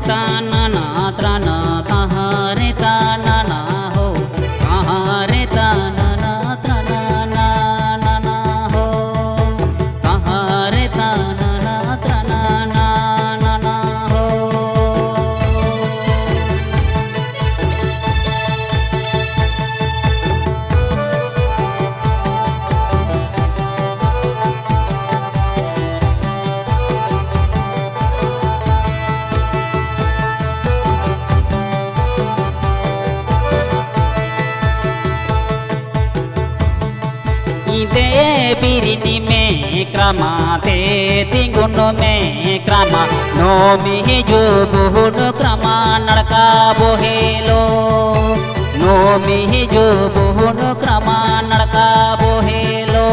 ताना ना त्राना कहाँ रे ताना ना हो कहाँ रे ताना ना त्राना ना ना ना हो कहाँ रे ताना ना त्राना ना ना ना हो। दे बिरिनी में क्रमा ते तिंगुन में क्रमा नोमी जो बुहुन क्रमा नड़का बोहेलो नोमी जो बुहुन क्रमा नड़का बोहेलो।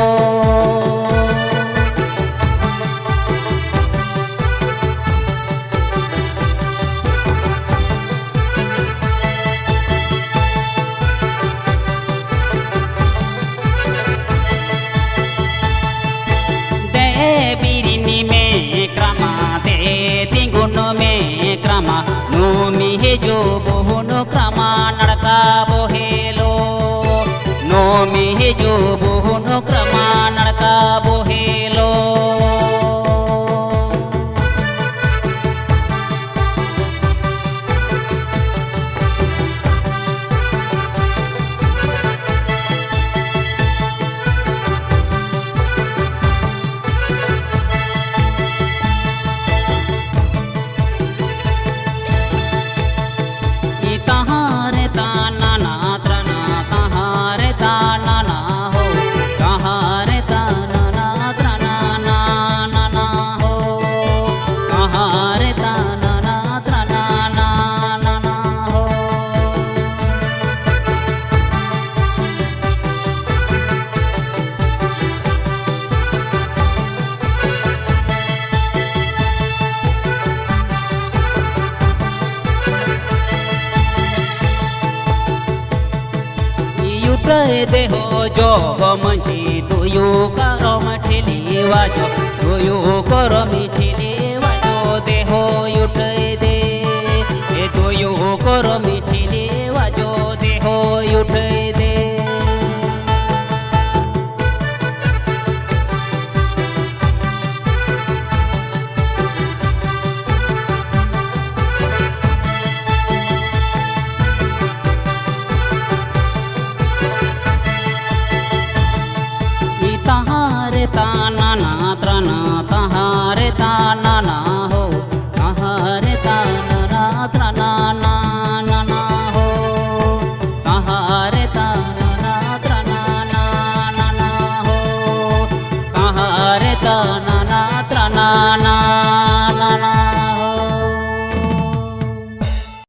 में क्रमा नोमी जो बहुन क्रमा नड़का बोहेलो नोमी जो बहुन क्रमा नड़का बोहेलो। कहाँ रे ताना ना त्राना कहाँ रे ताना ना हो कहाँ रे ताना ना त्राना ना ना ना हो कहाँ रे ताना ना त्राना ना ना ना हो। देहो जो गमची दुयो करम ठेली वाजो दुयो करमी